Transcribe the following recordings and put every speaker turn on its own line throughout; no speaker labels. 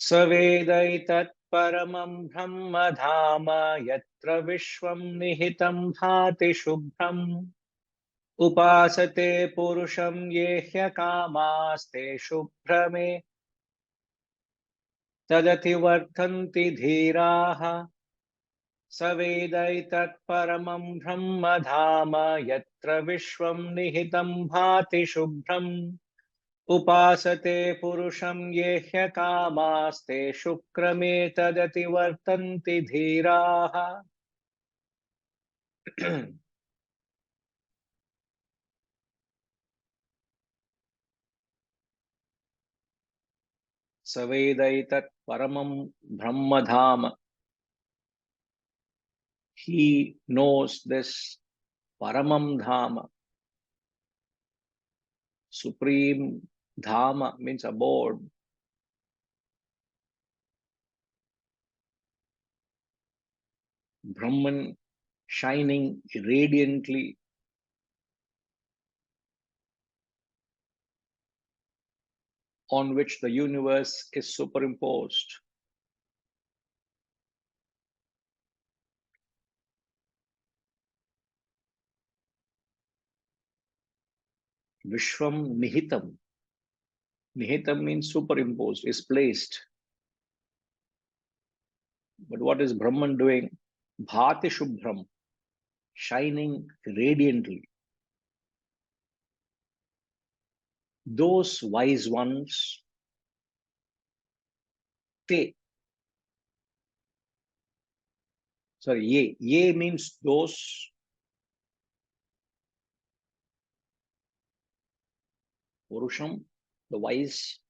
सवेदैतत् परमं ब्रह्म धाम यत्र विश्वं निहितं भाति शुभ्रम् उपासते पुरुषं ये ह्यकामास्ते शुभ्रमे तदतिवर्तन्ति धीराः सवेदैतत् परमं ब्रह्म धाम यत्र विश्वं निहितं भाति शुभ्रम् उपासते पुरुषं ये ह्यकामास्ते शुक्रमे तदतिवर्तन्ति धीराः सवेदैतत् परमं ब्रह्म धाम. He knows this paramam dhama. Supreme dhama means abode. Brahman shining radiantly. On which the universe is superimposed. Vishwam nihitam. Nihitam means superimposed, is placed. But what is Brahman doing? Bhati Shubhram, shining radiantly. Those wise ones, te, ye means those, Purusham, the wise,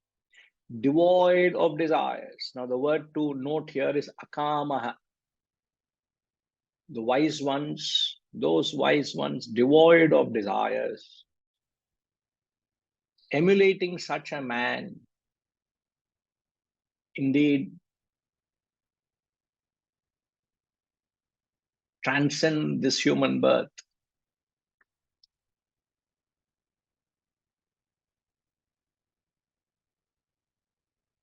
devoid of desires. Now the word to note here is akamaha. The wise ones, those wise ones devoid of desires, emulating such a man, indeed transcend this human birth.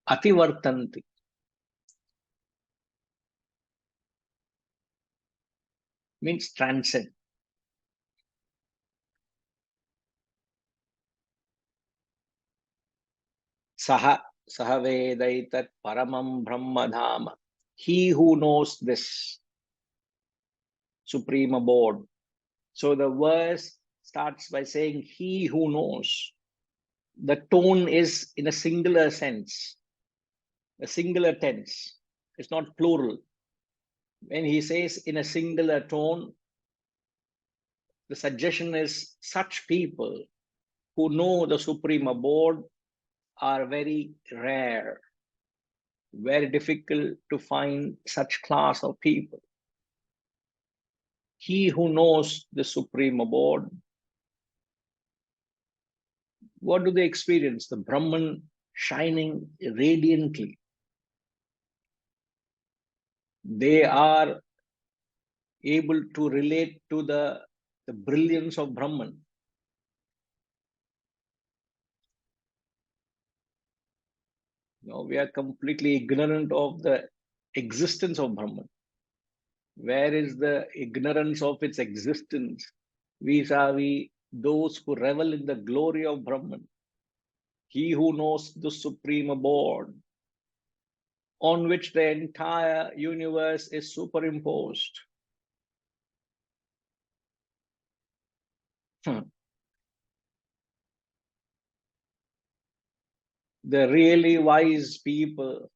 Ativartanti means transcend. Saha Sahavedaitat Paramam Brahmadhama. He who knows this supreme abode. So the verse starts by saying, he who knows. The tone is in a singular sense, a singular tense. It's not plural. When he says in a singular tone, the suggestion is such people who know the supreme abode are very rare, very difficult to find such class of people. He who knows the supreme abode, what do they experience? The Brahman shining radiantly. They are able to relate to the brilliance of Brahman. We are completely ignorant of the existence of Brahman. Where is the ignorance of its existence vis-a-vis those who revel in the glory of Brahman? He who knows the supreme abode, on which the entire universe is superimposed. The really wise people,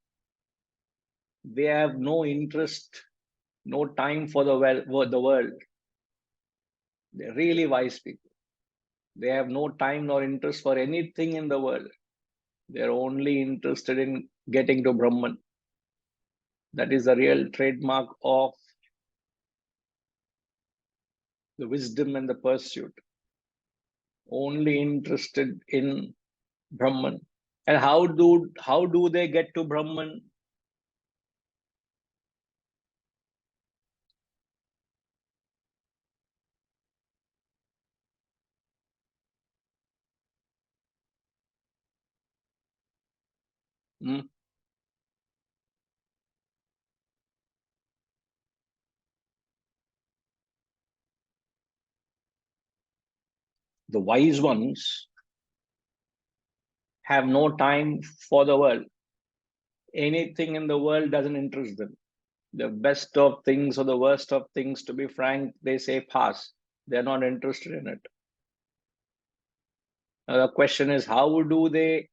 they have no interest, no time for the world. They're really wise people. They have no time nor interest for anything in the world. They're only interested in getting to Brahman. That is the real trademark of the wisdom and the pursuit. Only interested in Brahman. And how do they get to Brahman? The wise ones have no time for the world. Anything in the world doesn't interest them. The best of things or the worst of things, to be frank, they say pass. They're not interested in it. Now the question is, how do they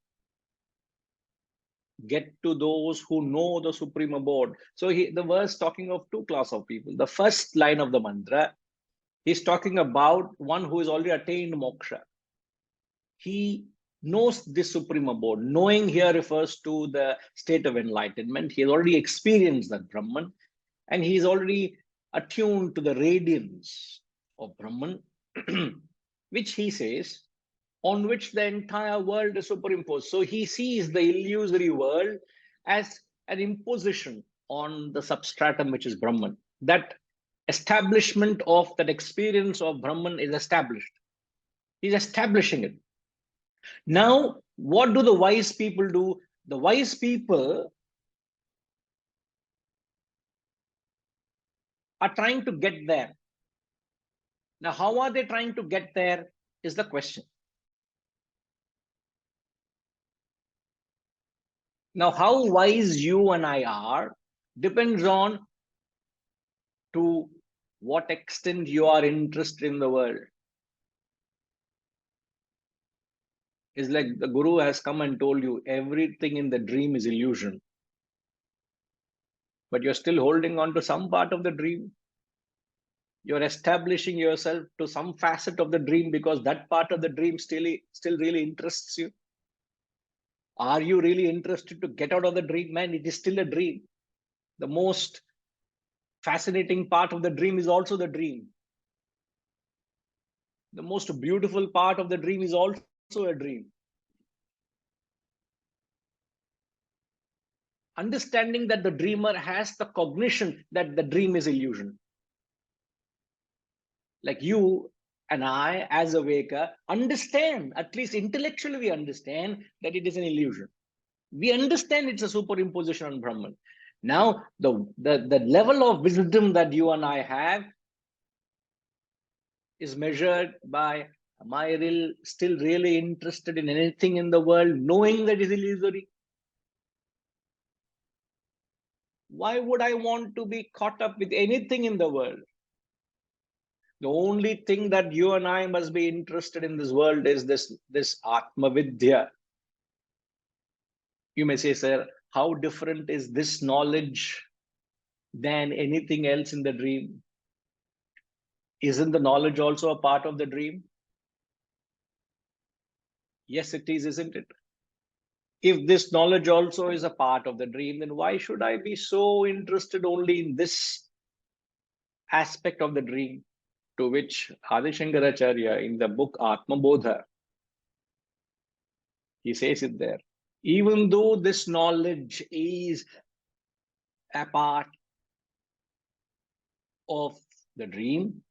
get to those who know the supreme abode? So the verse talking of two class of people. The first line of the mantra, he's talking about one who has already attained moksha. He knows this supreme abode. Knowing here refers to the state of enlightenment. He has already experienced that Brahman, and he is already attuned to the radiance of Brahman, which he says, on which the entire world is superimposed. So he sees the illusory world as an imposition on the substratum, which is Brahman. That establishment of that experience of Brahman is established. He's establishing it. Now, what do the wise people do? The wise people are trying to get there. Now, how are they trying to get there is the question. Now, how wise you and I are depends on to what extent you are interested in the world. It's like the guru has come and told you everything in the dream is illusion, but you're still holding on to some part of the dream. You're establishing yourself to some facet of the dream because that part of the dream still really interests you. Are you really interested to get out of the dream? Man, it is still a dream. The most fascinating part of the dream is also the dream. The most beautiful part of the dream is also a dream. Understanding that the dreamer has the cognition that the dream is illusion. Like you and I, as a waker, understand, at least intellectually we understand that it is an illusion. We understand it's a superimposition on Brahman. Now, the level of wisdom that you and I have is measured by, am I still really interested in anything in the world, knowing that it is illusory? Why would I want to be caught up with anything in the world? The only thing that you and I must be interested in this world is this Atma Vidya. You may say, sir, how different is this knowledge than anything else in the dream? Isn't the knowledge also a part of the dream? Yes, it is, isn't it? If this knowledge also is a part of the dream, then why should I be so interested only in this aspect of the dream? To which Adi Shankaracharya in the book Atma Bodha, he says it there. Even though this knowledge is a part of the dream,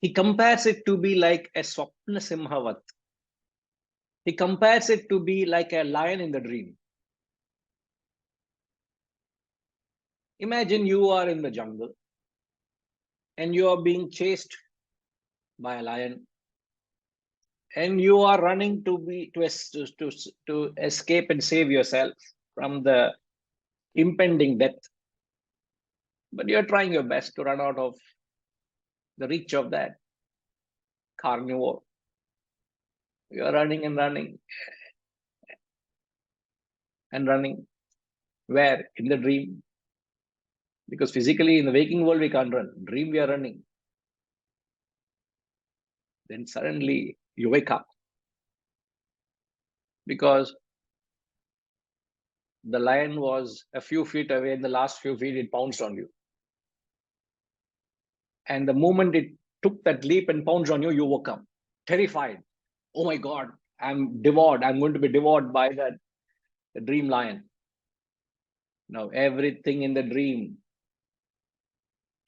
he compares it to be like a Swapna Simhavat. He compares it to be like a lion in the dream. Imagine you are in the jungle and you are being chased by a lion, and you are running to escape and save yourself from the impending death. But you're trying your best to run out of the reach of that carnivore. You're running and running and running. Where? In the dream. Because physically in the waking world we can't run. Dream we are running. Then suddenly you wake up because the lion was a few feet away. In the last few feet it pounced on you. And the moment it took that leap and pounced on you, you woke up terrified. Oh my God, I'm devoured. I'm going to be devoured by the dream lion. Now everything in the dream,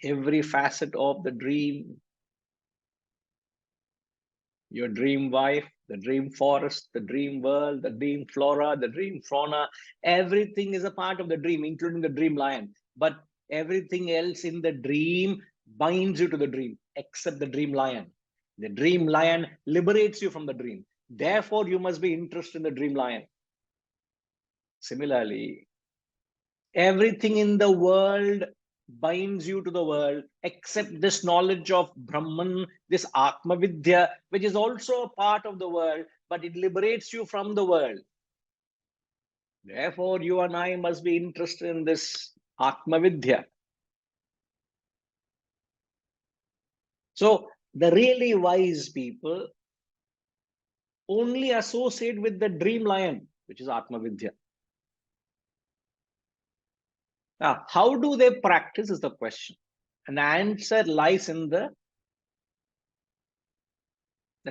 every facet of the dream, your dream wife, the dream forest, the dream world, the dream flora, the dream fauna, everything is a part of the dream, including the dream lion. But everything else in the dream binds you to the dream, except the dream lion. The dream lion liberates you from the dream. Therefore, you must be interested in the dream lion. Similarly, everything in the world binds you to the world except this knowledge of Brahman, this Atma Vidya, which is also a part of the world, but it liberates you from the world. Therefore, you and I must be interested in this Atma Vidya. So, the really wise people only associate with the dream lion, which is Atma Vidya. Now, how do they practice is the question. And the answer lies in the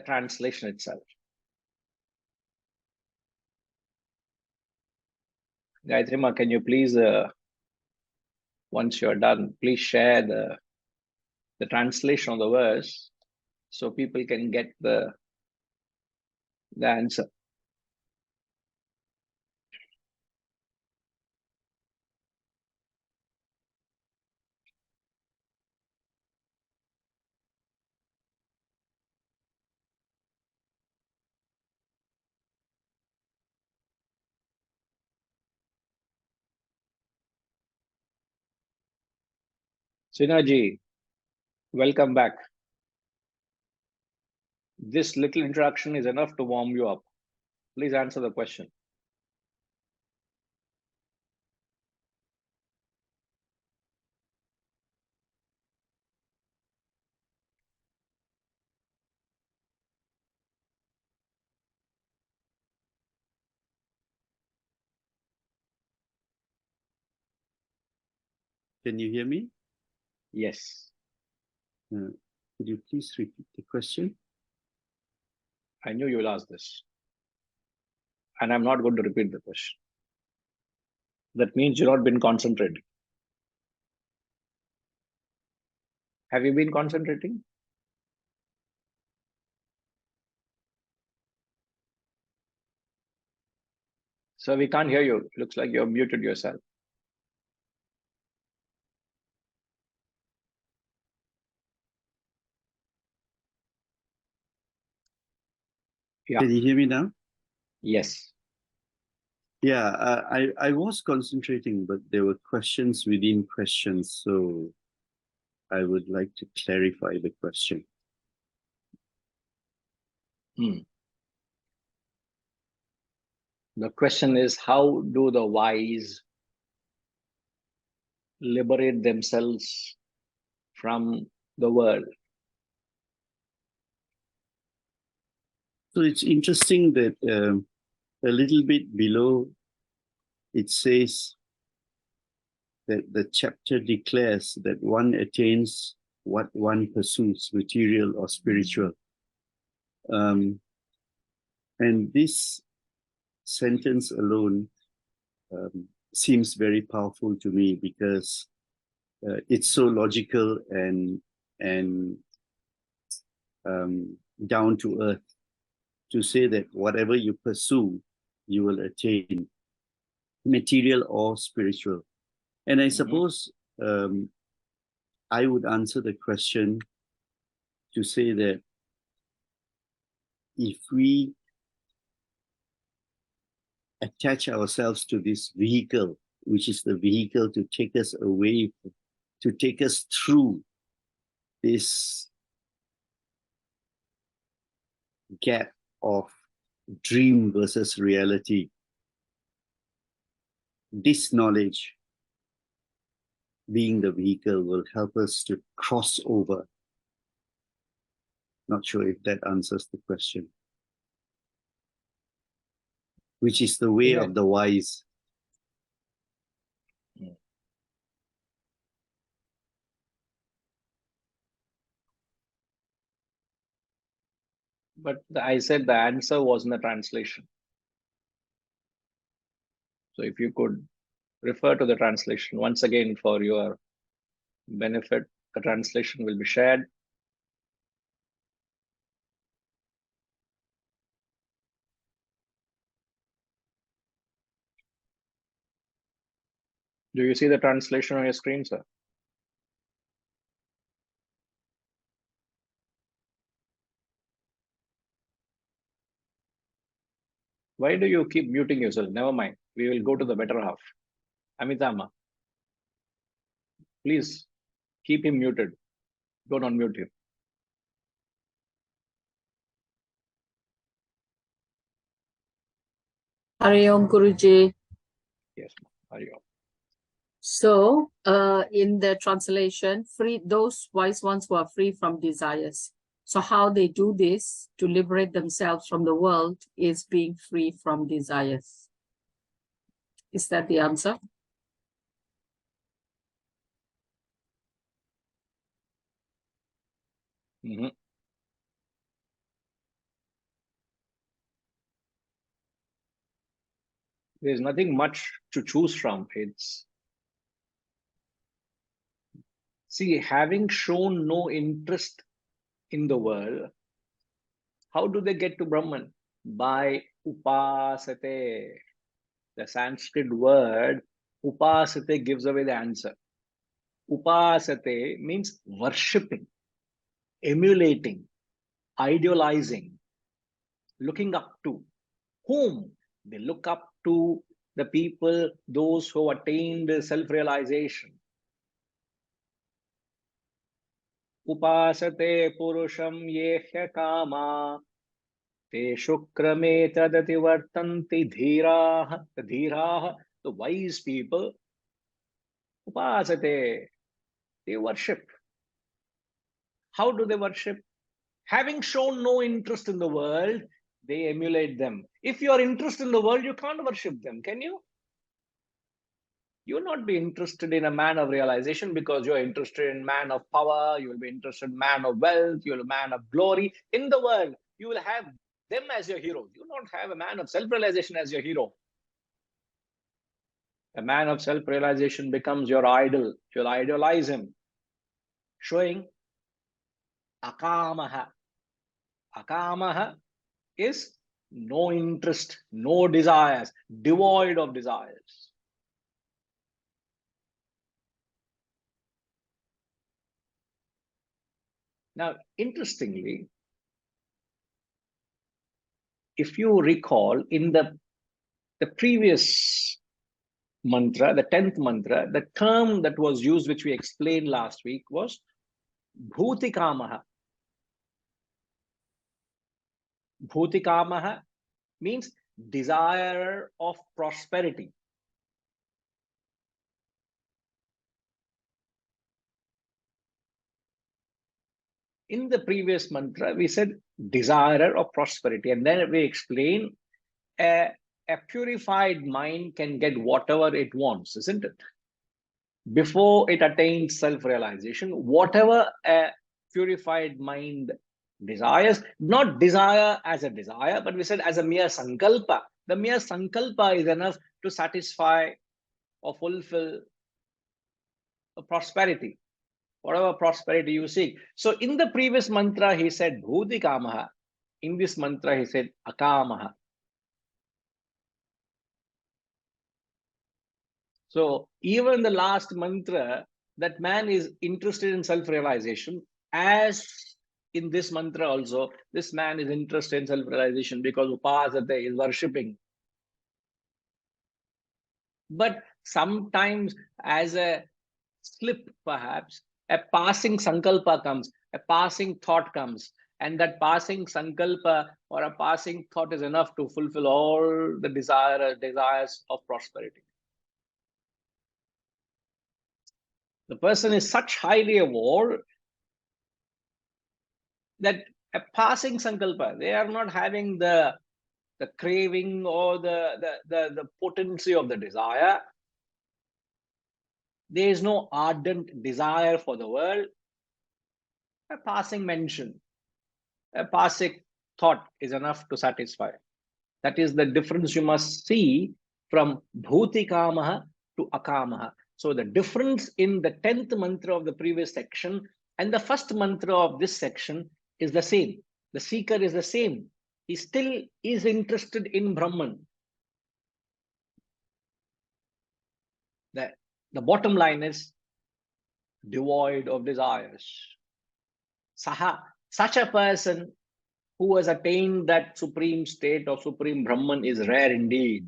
translation itself. Gayatri Ma, can you please, once you're done, please share the translation of the verse so people can get the answer. Sinaji, welcome back. This little introduction is enough to warm you up. Please answer the question.
Can you hear me?
Yes.
Could you please repeat the question?
I knew you will ask this. And I'm not going to repeat the question. That means you've not been concentrating. Have you been concentrating? So we can't hear you. Looks like you're muted yourself. Yeah.
Can you hear me now?
Yes.
Yeah, I was concentrating, but there were questions within questions, so I would like to clarify the question.
The question is, how do the wise liberate themselves from the world?
So it's interesting that a little bit below it says that the chapter declares that one attains what one pursues, material or spiritual. And this sentence alone seems very powerful to me because it's so logical and down to earth to say that whatever you pursue, you will attain, material or spiritual. And I suppose I would answer the question to say that if we attach ourselves to this vehicle, which is the vehicle to take us away, to take us through this gap of dream versus reality, this knowledge being the vehicle will help us to cross over. Not sure if that answers the question. Which is the way of the wise.
But I said the answer was in the translation. So if you could refer to the translation once again for your benefit, the translation will be shared. Do you see the translation on your screen, sir? Why do you keep muting yourself? Never mind. We will go to the better half. Amitama, please keep him muted. Don't unmute him.
Hari Om Guruji.
Yes, Hari Om.
So, in the translation, those wise ones who are free from desires. So how they do this to liberate themselves from the world is being free from desires. Is that the answer?
Mm-hmm. There's nothing much to choose from. It's, see, having shown no interest in the world, how do they get to Brahman? By upasate. The Sanskrit word upasate gives away the answer. Upasate means worshipping, emulating, idealizing, looking up to. Whom? They look up to the people, those who attained self-realization. Upasate purusham yehya kama te shukrame tadati vartanti dhiraha. The dhiraha, the wise people, upasate, they worship. How do they worship? Having shown no interest in the world, they emulate them. If you are interested in the world, you can't worship them, can you? You will not be interested in a man of realization because you're interested in man of power. You will be interested in man of wealth. You will be man of glory. In the world, you will have them as your hero. You will not have a man of self-realization as your hero. A man of self-realization becomes your idol. You'll idolize him, showing akamaha. Akamaha is no interest, no desires, devoid of desires. Now, interestingly, if you recall in the previous mantra, the 10th mantra, the term that was used, which we explained last week, was bhutikamaha. Bhutikamaha means desire of prosperity. In the previous mantra, we said desire of prosperity, and then we explained a purified mind can get whatever it wants, isn't it? Before it attains self-realization, whatever a purified mind desires, not desire as a desire, but we said as a mere sankalpa. The mere sankalpa is enough to satisfy or fulfill a prosperity, whatever prosperity you seek. So in the previous mantra, he said bhuti kamaha. In this mantra, he said akamaha. So even in the last mantra, that man is interested in self-realization. As in this mantra also, this man is interested in self-realization because upasate is worshipping. But sometimes as a slip, perhaps, a passing sankalpa comes, a passing thought comes, and that passing sankalpa or a passing thought is enough to fulfill all the desires of prosperity. The person is such highly evolved that a passing sankalpa, they are not having the craving or the potency of the desire. There is no ardent desire for the world. A passing mention, a passing thought is enough to satisfy. That is the difference you must see from bhuti kamaha to akamaha. So the difference in the 10th mantra of the previous section and the first mantra of this section is the same. The seeker is the same. He still is interested in Brahman. The bottom line is devoid of desires. Saha, such a person who has attained that supreme state of supreme Brahman is rare indeed.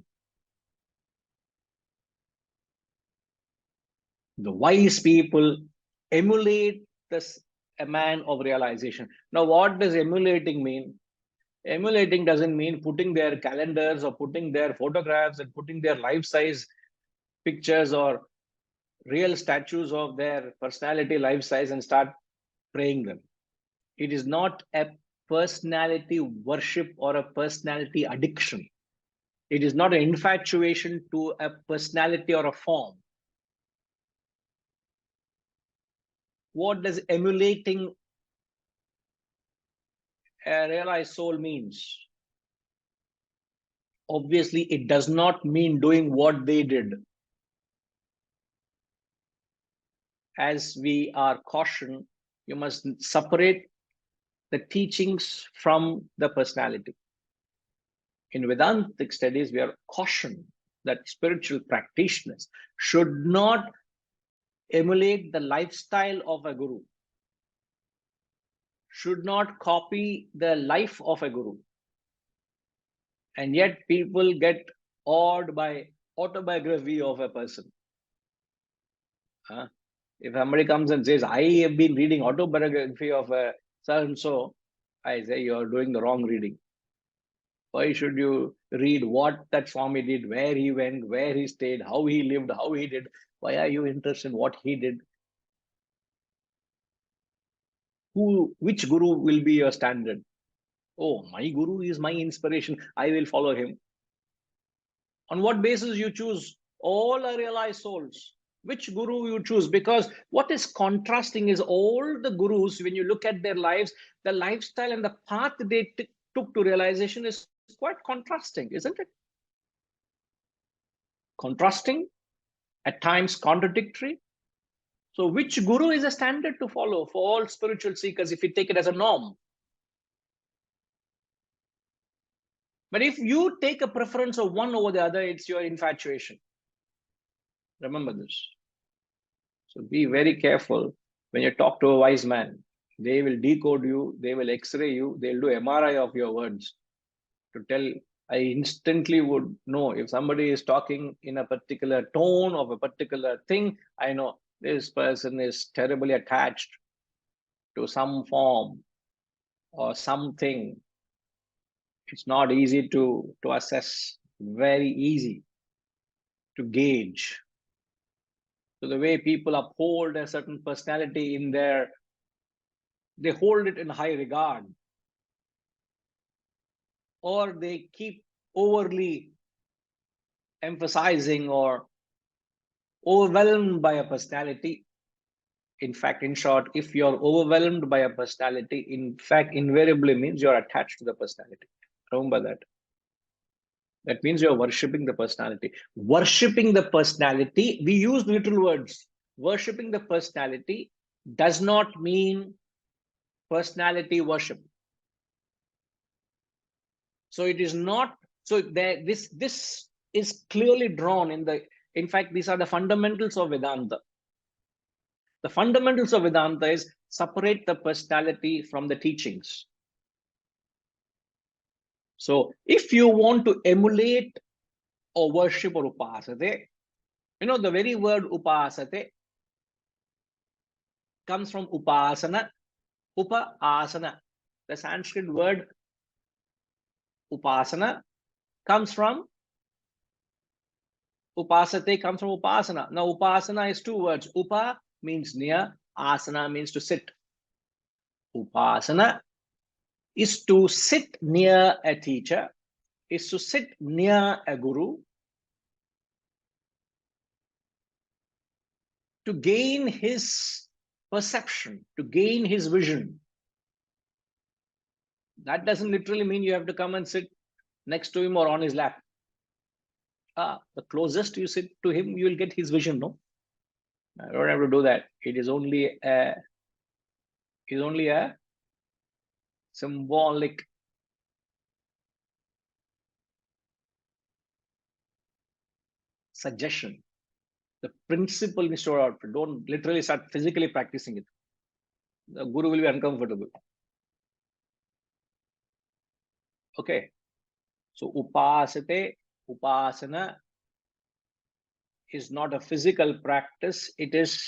The wise people emulate a man of realization. Now, what does emulating mean? Emulating doesn't mean putting their calendars or putting their photographs and putting their life-size pictures or real statues of their personality life-size and start praying them. It is not a personality worship or a personality addiction. It is not an infatuation to a personality or a form. What does emulating a realized soul means? Obviously, it does not mean doing what they did. As we are cautioned, you must separate the teachings from the personality. In Vedantic studies, we are cautioned that spiritual practitioners should not emulate the lifestyle of a guru, should not copy the life of a guru. And yet people get awed by autobiography of a person. If somebody comes and says, I have been reading autobiography of a so-and-so, I say, you're doing the wrong reading. Why should you read what that Swami did, where he went, where he stayed, how he lived, how he did? Why are you interested in what he did? Which guru will be your standard? Oh, my guru is my inspiration. I will follow him. On what basis you choose? All are realized souls. Which guru you choose? Because what is contrasting is all the gurus, when you look at their lives, the lifestyle and the path they took to realization is quite contrasting, isn't it? Contrasting, at times contradictory. So which guru is a standard to follow for all spiritual seekers if you take it as a norm? But if you take a preference of one over the other, it's your infatuation. Remember this. So be very careful when you talk to a wise man. They will decode you, they will x-ray you, they'll do MRI of your words to tell. I instantly would know if somebody is talking in a particular tone of a particular thing. I know this person is terribly attached to some form or something. It's not easy to assess, very easy to gauge. So the way people uphold a certain personality in they hold it in high regard, or they keep overly emphasizing or overwhelmed by a personality. In fact, in short, if you're overwhelmed by a personality, in fact, invariably means you're attached to the personality. Remember that. That means you're worshipping the personality. Worshipping the personality, we use neutral words. Worshipping the personality does not mean personality worship. So it is not, so this is clearly drawn in fact, these are the fundamentals of Vedanta. The fundamentals of Vedanta is separate the personality from the teachings. So if you want to emulate or worship or upasate, the very word upasate comes from upasana, upa-asana. The Sanskrit word upasana comes from upasate, comes from upasana. Now, upasana is two words. Upa means near, asana means to sit. Upasana is to sit near a teacher, is to sit near a guru, to gain his perception, to gain his vision. That doesn't literally mean you have to come and sit next to him or on his lap. The closest you sit to him, you will get his vision, no? I don't have to do that. It is only a symbolic suggestion. The principle needs to out. Don't literally start physically practicing it. The guru will be uncomfortable. Okay. So upasate, upasana is not a physical practice. It is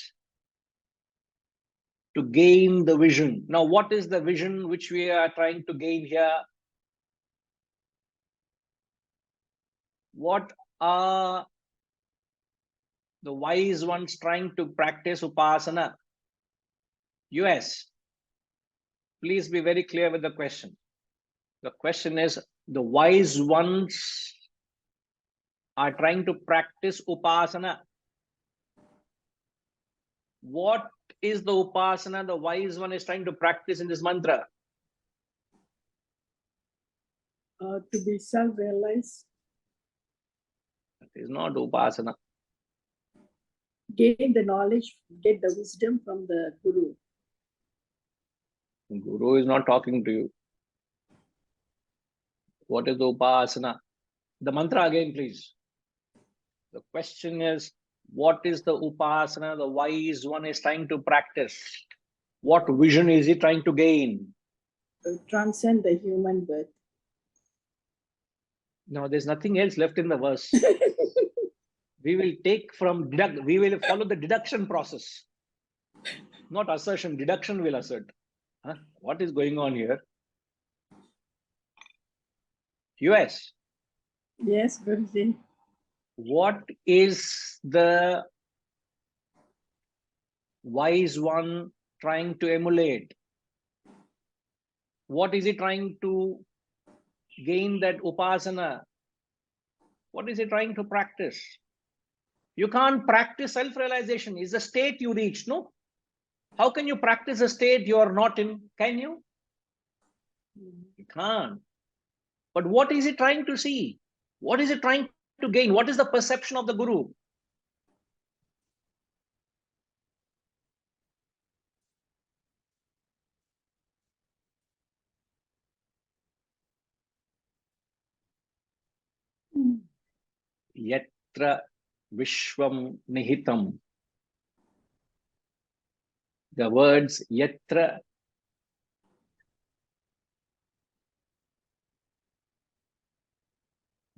to gain the vision. Now, what is the vision which we are trying to gain here? What are the wise ones trying to practice upasana? US, please be very clear with the question. The question is, the wise ones are trying to practice upasana. What is the upasana the wise one is trying to practice in this mantra?
To be self-realized,
It is not upasana.
gain the knowledge, get the wisdom from the Guru.
Guru is not talking to you. What is the upasana? The mantra again, please. The question is, what is the upasana the wise one is trying to practice? What vision is he trying to gain?
Transcend the human birth.
No, there's nothing else left in the verse. We will take from we will follow the deduction process, not assertion. Deduction will assert. Huh? What is going on here? US,
Yes, Guruji.
what is the wise one trying to emulate? What is he trying to gain that upasana? What is he trying to practice? You can't practice self-realization. It's a state you reach, no? How can you practice a state you are not in? Can you? You can't. But what is he trying to see? What is he trying to gain? What is the perception of the Guru? Yatra Vishwam Nihitam. The words Yatra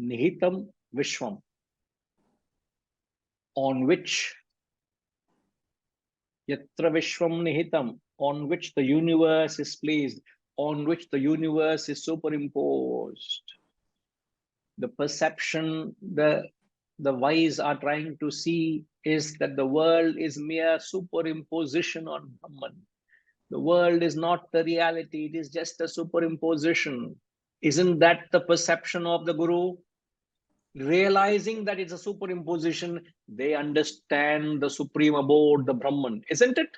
Nihitam Vishwam, on which Yatra Vishwam Nihitam, on which the universe is placed, on which the universe is superimposed. The perception the wise are trying to see is that the world is mere superimposition on Brahman. The world is not the reality, it is just a superimposition. Isn't that the perception of the Guru? Realizing that it's a superimposition, they understand the supreme abode, the Brahman, isn't it?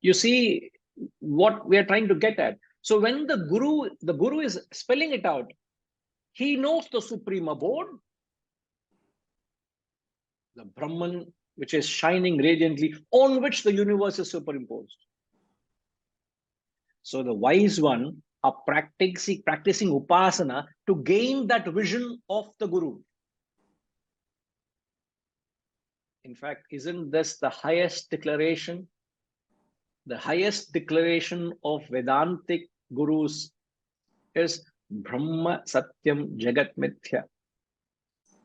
You see what we are trying to get at. So when the Guru is spelling it out, he knows the supreme abode, the Brahman, which is shining radiantly, on which the universe is superimposed. So the wise one are practicing upasana to gain that vision of the Guru. In fact, isn't this the highest declaration? The highest declaration of Vedantic Gurus is Brahma Satyam Jagat Mithya.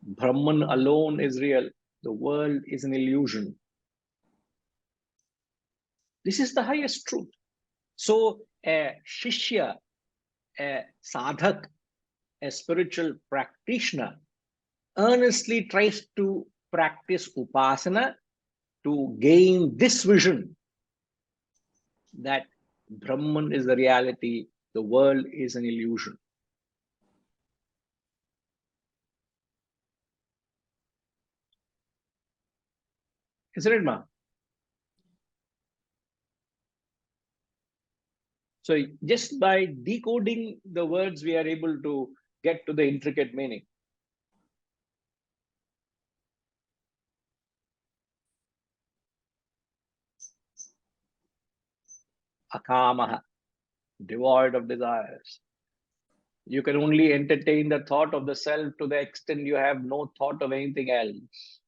Brahman alone is real. The world is an illusion. This is the highest truth. So a Shishya, a Sadhak, a spiritual practitioner earnestly tries to practice upasana to gain this vision that Brahman is the reality, the world is an illusion. Isn't it, Ma? So just by decoding the words, we are able to get to the intricate meaning. Akamaha, devoid of desires. You can only entertain the thought of the self to the extent you have no thought of anything else.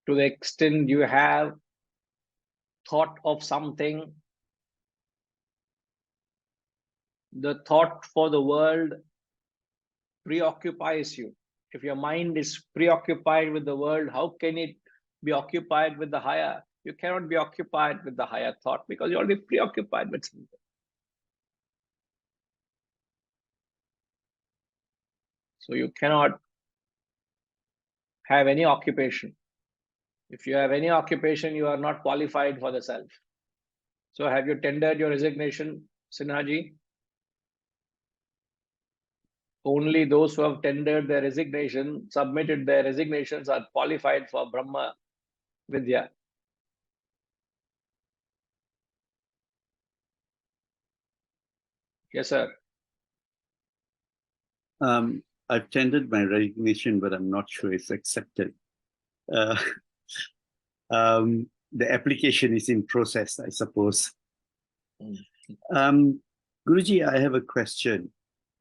To the extent you have thought of something, The thought for the world preoccupies you. If your mind is preoccupied with the world, how can it be occupied with the higher? You cannot be occupied with the higher thought because you're already preoccupied with something. So you cannot have any occupation. If you have any occupation, you are not qualified for the self. So have you tendered your resignation, Sinhaji? Only those who have tendered their resignation, submitted their resignations, are qualified for Brahma Vidya. Yes, sir.
I've tendered my resignation, but I'm not sure it's accepted. Uh, the application is in process, I suppose. Guruji, I have a question.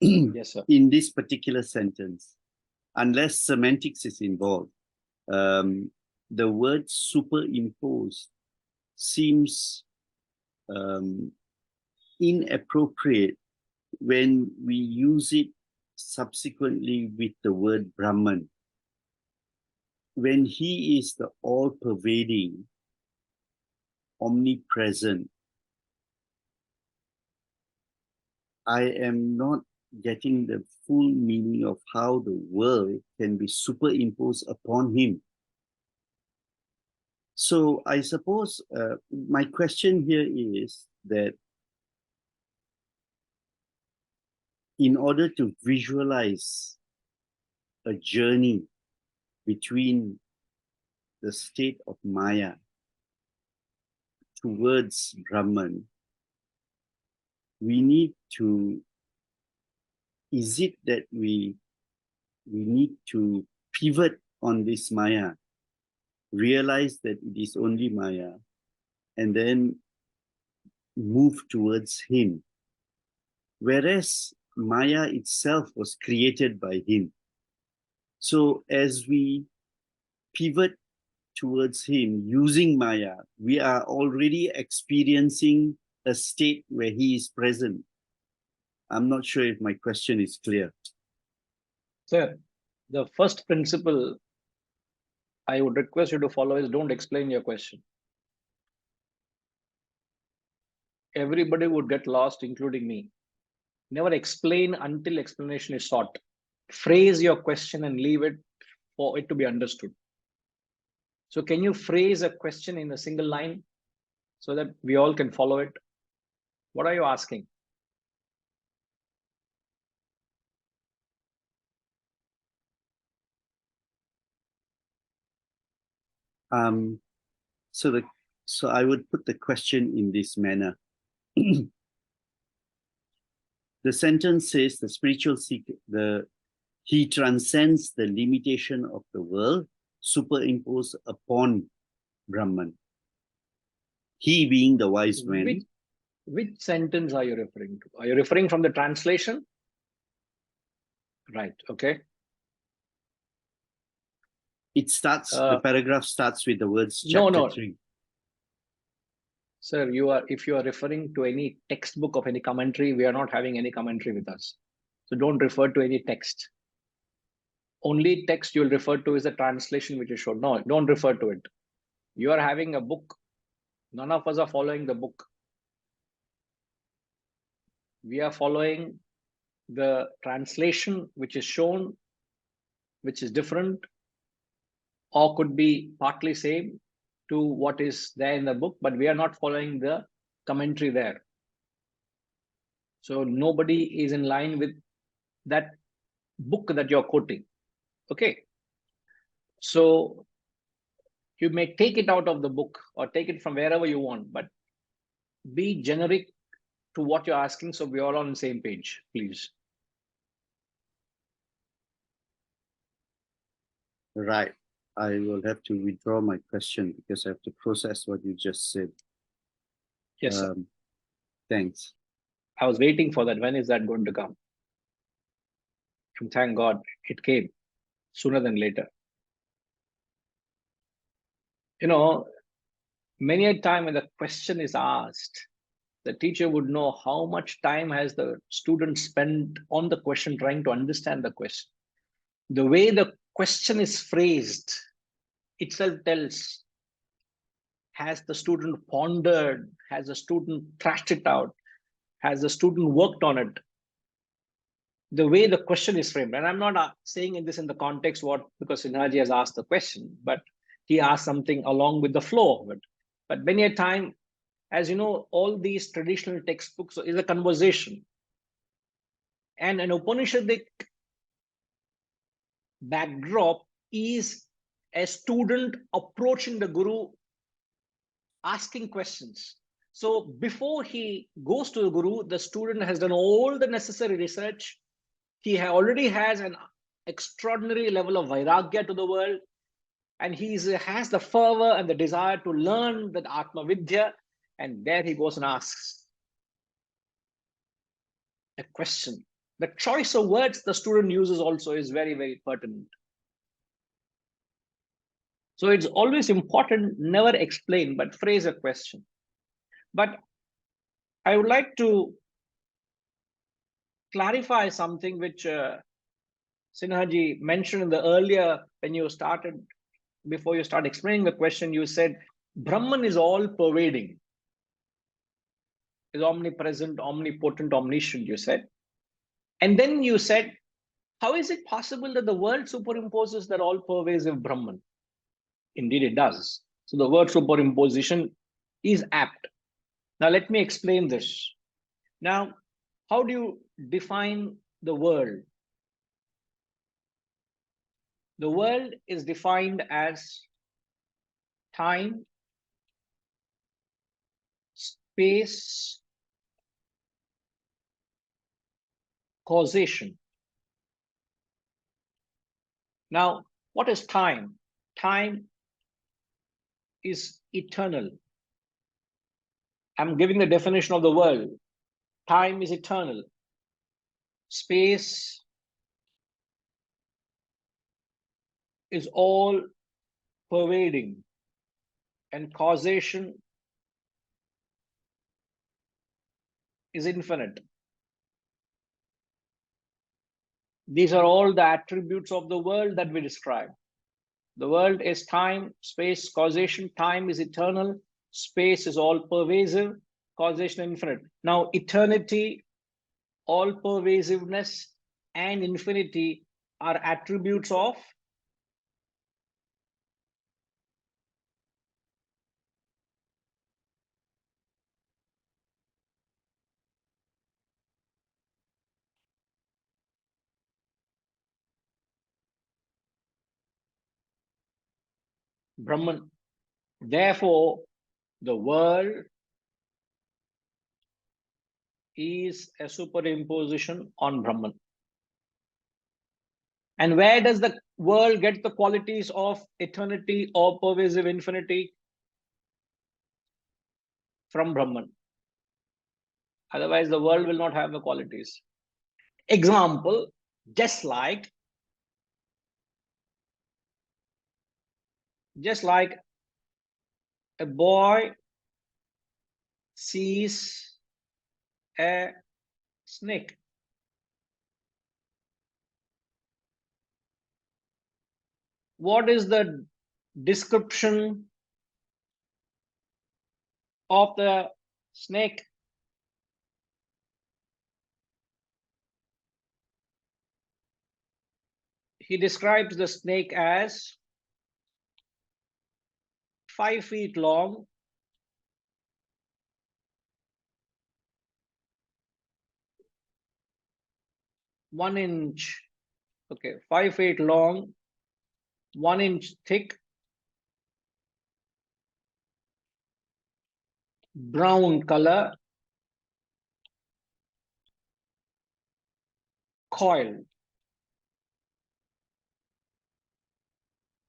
Yes, sir.
In this particular sentence, unless semantics is involved, the word superimpose seems inappropriate when we use it subsequently with the word Brahman. When he is the all-pervading, omnipresent, I am not getting the full meaning of how the world can be superimposed upon him. So I suppose my question here is that in order to visualize a journey between the state of Maya towards Brahman, we need to, is it that we need to pivot on this Maya, realize that it is only Maya, and then move towards him? Whereas Maya itself was created by him. So as we pivot towards him using Maya, we are already experiencing a state where he is present. I'm not sure if my question is clear.
Sir, the first principle I would request you to follow is don't explain your question. Everybody would get lost, including me. Never explain until explanation is sought. Phrase your question and leave it for it to be understood. So can you phrase a question in a single line so that we all can follow it? What are you asking?
So I would put the question in this manner. The sentence says the spiritual seeker, he transcends the limitation of the world superimposed upon Brahman. He being the wise man.
Which sentence are you referring to? Are you referring from the translation? Right, okay.
It starts, the paragraph starts with the words chapter 3.
Sir, if you are referring to any textbook of any commentary, we are not having any commentary with us. So don't refer to any text. Only text you'll refer to is the translation which is shown. No, don't refer to it. You are having a book. None of us are following the book. We are following the translation which is shown, which is different, or could be partly same to what is there in the book, but we are not following the commentary there. So nobody is in line with that book that you're quoting. Okay. So you may take it out of the book or take it from wherever you want, but be generic to what you're asking so we're all on the same page, please.
Right. I will have to withdraw my question because I have to process what you just said.
Yes, sir.
Thanks.
I was waiting for that. When is that going to come? And thank God it came sooner than later. You know, many a time when the question is asked, the teacher would know how much time has the student spent on the question, trying to understand the question. The way the question is phrased itself tells, has the student pondered, has the student thrashed it out, has the student worked on it? The way the question is framed, and I'm not saying this in the context because Sinhaji has asked the question, but he asked something along with the flow of it. But many a time, as you know, all these traditional textbooks is a conversation, and an Upanishadic backdrop is a student approaching the Guru, asking questions. So before he goes to the Guru, the student has done all the necessary research. He already has an extraordinary level of vairagya to the world, and he has the fervor and the desire to learn that Atma Vidya, and there he goes and asks a question. The choice of words the student uses also is very, very pertinent. So it's always important, never explain, but phrase a question. But I would like to clarify something which Sinhaji mentioned in the earlier, when you started, before you start explaining the question, you said Brahman is all pervading, is omnipresent, omnipotent, omniscient, you said. And then you said, how is it possible that the world superimposes that all pervasive Brahman? Indeed, it does. So the word superimposition is apt. Now, let me explain this. Now, how do you define the world? The world is defined as time, space, causation. Now, what is time? Time is eternal. I'm giving the definition of the world. Time is eternal. Space is all pervading, and causation is infinite. These are all the attributes of the world that we describe. The world is time, space, causation. Time is eternal. Space is all pervasive. Causation infinite. Now, eternity, all pervasiveness, and infinity are attributes of Brahman. Therefore, the world is a superimposition on Brahman. And where does the world get the qualities of eternity or pervasive infinity? From Brahman. Otherwise, the world will not have the qualities. Example, just like a boy sees a snake. What is the description of the snake? He describes the snake as 5 feet long, 1 inch, 5 feet long, 1 inch thick, brown color, coiled.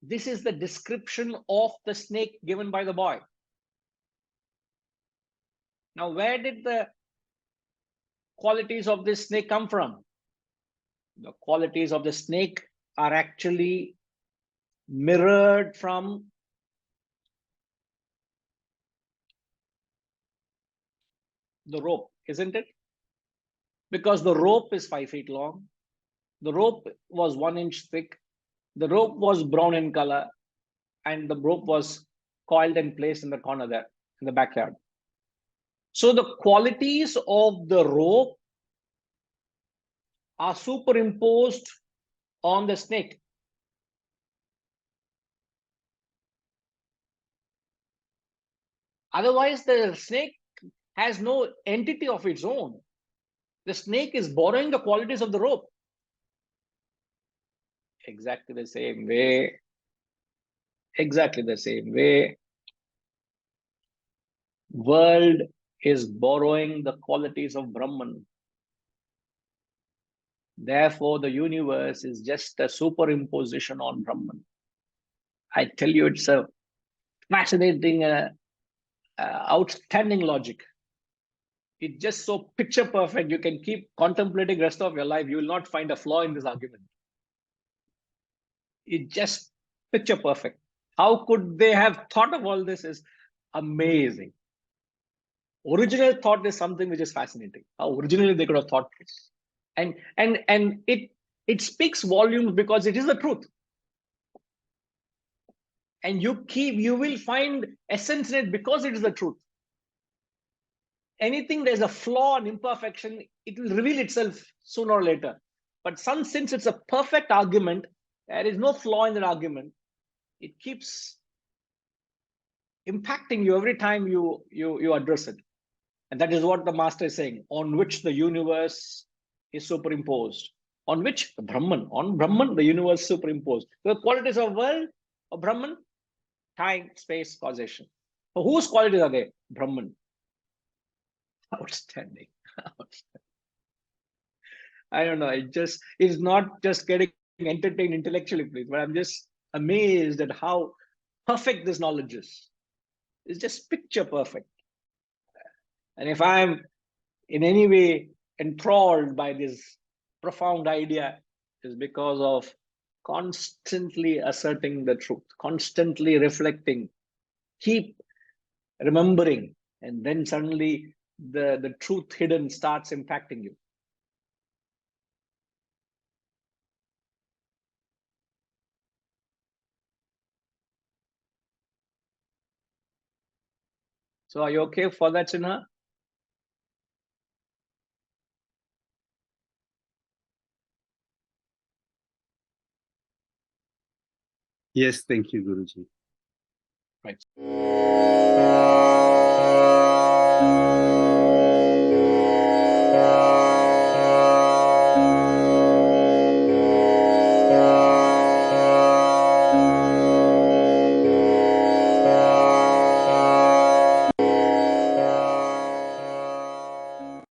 This is the description of the snake given by the boy. Now, where did the qualities of this snake come from? The qualities of the snake are actually mirrored from the rope, isn't it? Because the rope is 5 feet long. The rope was 1 inch thick. The rope was brown in color, and the rope was coiled and placed in the corner there in the backyard. So the qualities of the rope are superimposed on the snake. Otherwise, the snake has no entity of its own. The snake is borrowing the qualities of the rope. Exactly the same way. Exactly the same way. World is borrowing the qualities of Brahman. Therefore, the universe is just a superimposition on Brahman. I tell you, it's a fascinating, outstanding logic. It's just so picture perfect. You can keep contemplating the rest of your life. You will not find a flaw in this argument. It's just picture perfect. How could they have thought of all this is amazing. Original thought is something which is fascinating. How originally they could have thought this. And it speaks volumes because it is the truth. And you will find essence in it because it is the truth. Anything there's a flaw and imperfection, it will reveal itself sooner or later. But since it's a perfect argument, there is no flaw in that argument. It keeps impacting you every time you address it. And that is what the master is saying, on which the universe is superimposed. On which? The Brahman. On Brahman, the universe superimposed. The qualities of world, of Brahman, time, space, causation. So whose qualities are they? Brahman. Outstanding. I don't know. It's not just getting entertained intellectually, please, but I'm just amazed at how perfect this knowledge is. It's just picture perfect. And if I'm in any way enthralled by this profound idea, is because of constantly asserting the truth, constantly reflecting, keep remembering, and then suddenly the truth hidden starts impacting you. So are you okay for that, Sinha?
Yes, thank you, Guruji.
Right.